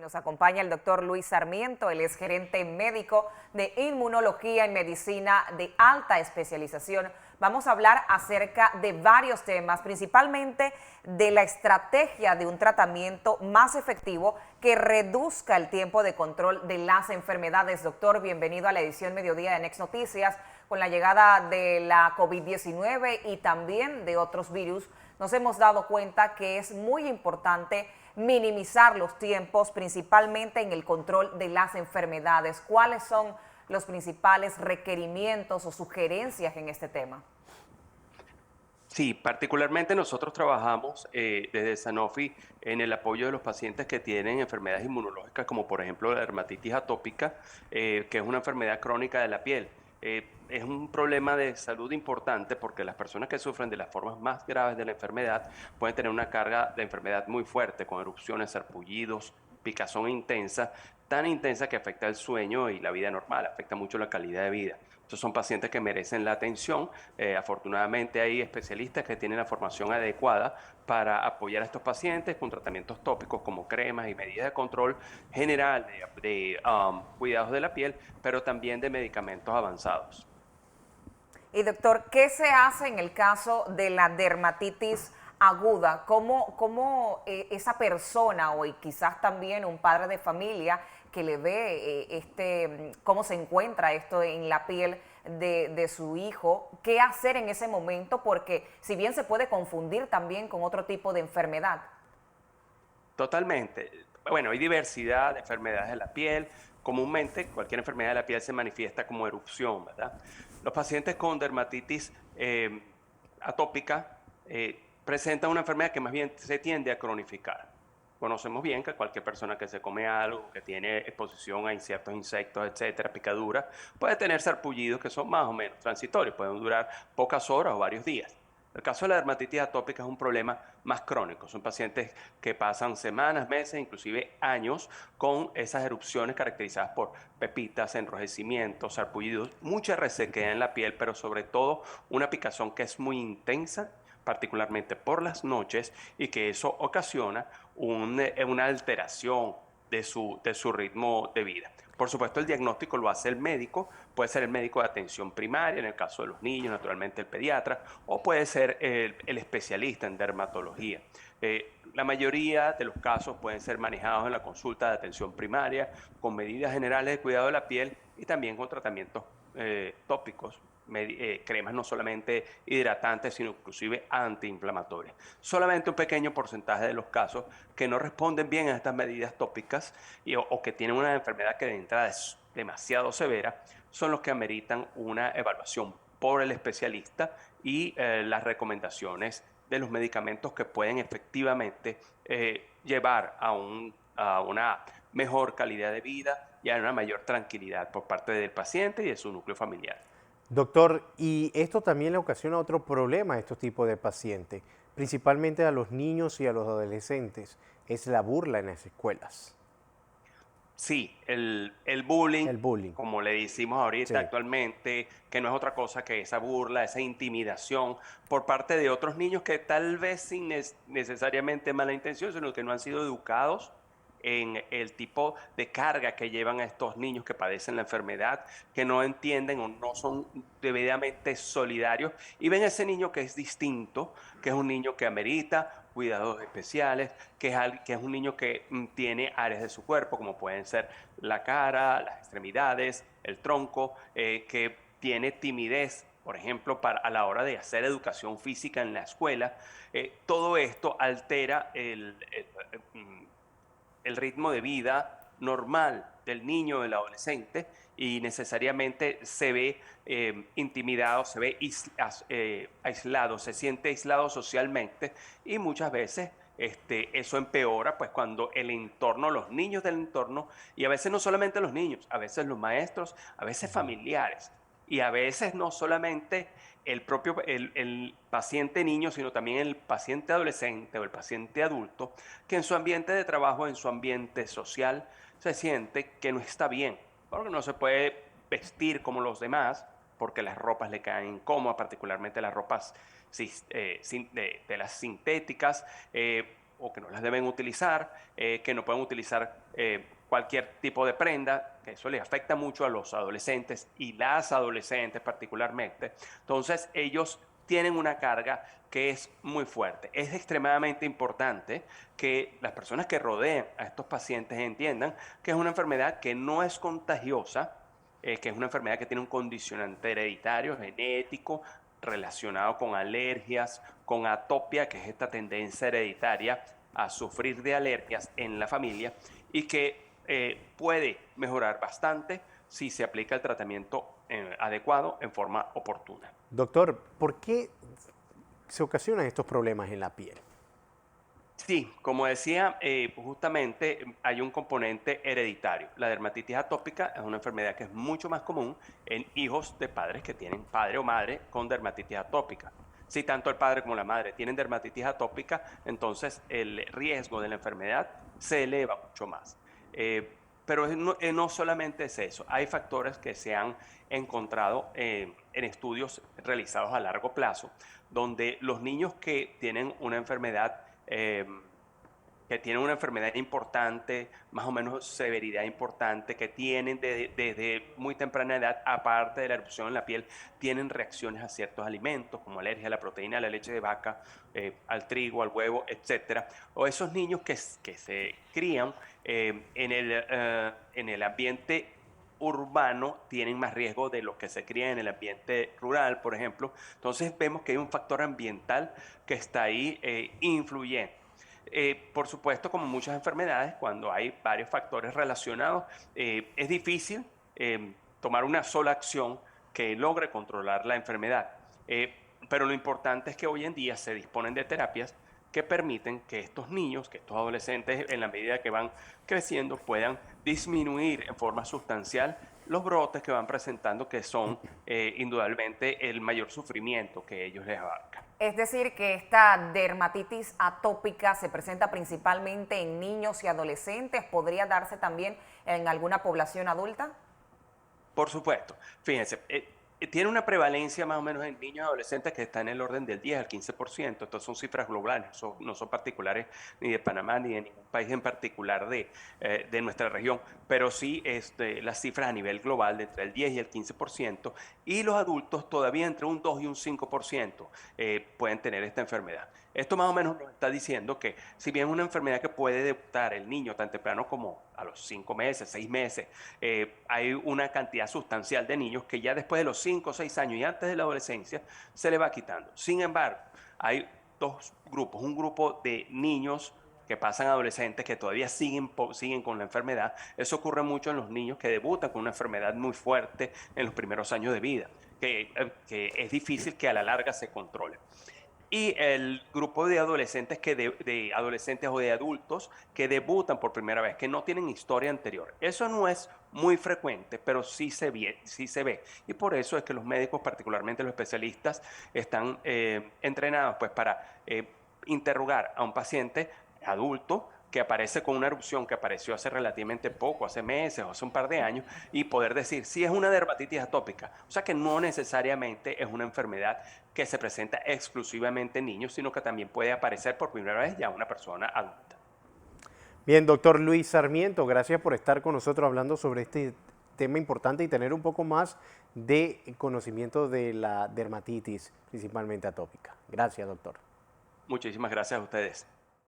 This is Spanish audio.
Nos acompaña el doctor Luis Sarmiento, él es gerente médico de inmunología en medicina de alta especialización. Vamos a hablar acerca de varios temas, principalmente de la estrategia de un tratamiento más efectivo que reduzca el tiempo de control de las enfermedades. Doctor, bienvenido a la edición Mediodía de Next Noticias. Con la llegada de la COVID-19 y también de otros virus, nos hemos dado cuenta que es muy importante minimizar los tiempos, principalmente en el control de las enfermedades. ¿Cuáles son los principales requerimientos o sugerencias en este tema? Sí, particularmente nosotros trabajamos desde Sanofi en el apoyo de los pacientes que tienen enfermedades inmunológicas, como por ejemplo la dermatitis atópica, que es una enfermedad crónica de la piel. Es un problema de salud importante porque las personas que sufren de las formas más graves de la enfermedad pueden tener una carga de enfermedad muy fuerte, con erupciones, sarpullidos, picazón intensa, tan intensa que afecta el sueño y la vida normal, afecta mucho la calidad de vida. Estos son pacientes que merecen la atención. Afortunadamente hay especialistas que tienen la formación adecuada para apoyar a estos pacientes con tratamientos tópicos como cremas y medidas de control general de cuidados de la piel, pero también de medicamentos avanzados. Y doctor, ¿qué se hace en el caso de la dermatitis aguda? ¿Cómo esa persona o y quizás también un padre de familia que le ve cómo se encuentra esto en la piel de su hijo, qué hacer en ese momento? Porque si bien se puede confundir también con otro tipo de enfermedad. Totalmente. Bueno, hay diversidad de enfermedades de la piel. Comúnmente, cualquier enfermedad de la piel se manifiesta como erupción, ¿verdad? Los pacientes con dermatitis atópica presentan una enfermedad que más bien se tiende a cronificar. Conocemos bien que cualquier persona que se come algo, que tiene exposición a ciertos insectos, etcétera, picaduras, puede tener sarpullidos que son más o menos transitorios, pueden durar pocas horas o varios días. El caso de la dermatitis atópica es un problema más crónico. Son pacientes que pasan semanas, meses, inclusive años con esas erupciones caracterizadas por pepitas, enrojecimientos, sarpullidos, mucha resequedad en la piel, pero sobre todo una picazón que es muy intensa, particularmente por las noches, y que eso ocasiona una alteración de su ritmo de vida. Por supuesto, el diagnóstico lo hace el médico, puede ser el médico de atención primaria, en el caso de los niños, naturalmente el pediatra, o puede ser el especialista en dermatología. La mayoría de los casos pueden ser manejados en la consulta de atención primaria, con medidas generales de cuidado de la piel y también con tratamientos tópicos, cremas no solamente hidratantes, sino inclusive antiinflamatorias. Solamente un pequeño porcentaje de los casos que no responden bien a estas medidas tópicas o que tienen una enfermedad que de entrada es demasiado severa, son los que ameritan una evaluación por el especialista y las recomendaciones de los medicamentos que pueden efectivamente llevar a una mejor calidad de vida y a una mayor tranquilidad por parte del paciente y de su núcleo familiar. Doctor, y esto también le ocasiona otro problema a estos tipos de pacientes, principalmente a los niños y a los adolescentes, es la burla en las escuelas, Sí, el bullying, el bullying. como le decimos ahorita Sí. actualmente, que no es otra cosa que esa burla, esa intimidación por parte de otros niños que tal vez sin necesariamente mala intención, sino que no han sido educados en el tipo de carga que llevan a estos niños que padecen la enfermedad, que no entienden o no son debidamente solidarios y ven a ese niño que es distinto, que es un niño que amerita cuidados especiales, que es un niño que tiene áreas de su cuerpo, como pueden ser la cara, las extremidades, el tronco, que tiene timidez, por ejemplo, a la hora de hacer educación física en la escuela. Todo esto altera el ritmo de vida normal del niño o del adolescente y necesariamente se ve intimidado, se ve aislado, se siente aislado socialmente y muchas veces eso empeora pues cuando el entorno, los niños del entorno, y a veces no solamente los niños, a veces los maestros, a veces familiares, y a veces no solamente el paciente niño, sino también el paciente adolescente o el paciente adulto, que en su ambiente de trabajo, en su ambiente social, se siente que no está bien, porque no se puede vestir como los demás, porque las ropas le caen incómodas, particularmente las ropas de las sintéticas, o que no las deben utilizar, que no pueden utilizar cualquier tipo de prenda, que eso les afecta mucho a los adolescentes y las adolescentes particularmente. Entonces ellos tienen una carga que es muy fuerte. Es extremadamente importante que las personas que rodean a estos pacientes entiendan que es una enfermedad que no es contagiosa, que es una enfermedad que tiene un condicionante hereditario, genético, relacionado con alergias, con atopia, que es esta tendencia hereditaria a sufrir de alergias en la familia, y que puede mejorar bastante si se aplica el tratamiento adecuado en forma oportuna. Doctor, ¿por qué se ocasionan estos problemas en la piel? Sí, como decía, justamente hay un componente hereditario. La dermatitis atópica es una enfermedad que es mucho más común en hijos de padres que tienen padre o madre con dermatitis atópica. Si tanto el padre como la madre tienen dermatitis atópica, entonces el riesgo de la enfermedad se eleva mucho más. Pero no solamente es eso, hay factores que se han encontrado en estudios realizados a largo plazo, donde los niños que tienen una enfermedad importante, más o menos severidad importante, que tienen desde muy temprana edad, aparte de la erupción en la piel, tienen reacciones a ciertos alimentos, como alergia a la proteína, a la leche de vaca, al trigo, al huevo, etcétera. O esos niños que se crían en el ambiente urbano tienen más riesgo de los que se crían en el ambiente rural, por ejemplo. Entonces vemos que hay un factor ambiental que está ahí influyendo. Por supuesto, como muchas enfermedades, cuando hay varios factores relacionados, es difícil tomar una sola acción que logre controlar la enfermedad. Pero lo importante es que hoy en día se disponen de terapias que permiten que estos niños, que estos adolescentes, en la medida que van creciendo, puedan disminuir en forma sustancial los brotes que van presentando, que son indudablemente el mayor sufrimiento que ellos les abarca. Es decir, que esta dermatitis atópica se presenta principalmente en niños y adolescentes. ¿Podría darse también en alguna población adulta? Por supuesto. Fíjense, tiene una prevalencia más o menos en niños y adolescentes que está en el orden del 10 al 15%. Entonces son cifras globales, no son particulares ni de Panamá ni de ningún país en particular de nuestra región, pero sí las cifras a nivel global de entre el 10 y el 15%, y los adultos todavía entre un 2 y un 5% pueden tener esta enfermedad. Esto más o menos nos está diciendo que si bien es una enfermedad que puede debutar el niño tan temprano como a los 5 meses, 6 meses, hay una cantidad sustancial de niños que ya después de los 5 o 6 años y antes de la adolescencia se le va quitando. Sin embargo, hay dos grupos, un grupo de niños que pasan a adolescentes que todavía siguen con la enfermedad. Eso ocurre mucho en los niños que debutan con una enfermedad muy fuerte en los primeros años de vida, que es difícil que a la larga se controle. Y el grupo de adolescentes, de adolescentes o de adultos que debutan por primera vez, que no tienen historia anterior. Eso no es muy frecuente, pero sí se ve. Y por eso es que los médicos, particularmente los especialistas, están entrenados pues, para interrogar a un paciente adulto que aparece con una erupción que apareció hace relativamente poco, hace meses o hace un par de años, y poder decir si es una dermatitis atópica. O sea que no necesariamente es una enfermedad que se presenta exclusivamente en niños, sino que también puede aparecer por primera vez ya una persona adulta. Bien, doctor Luis Sarmiento, gracias por estar con nosotros hablando sobre este tema importante y tener un poco más de conocimiento de la dermatitis, principalmente atópica. Gracias, doctor. Muchísimas gracias a ustedes.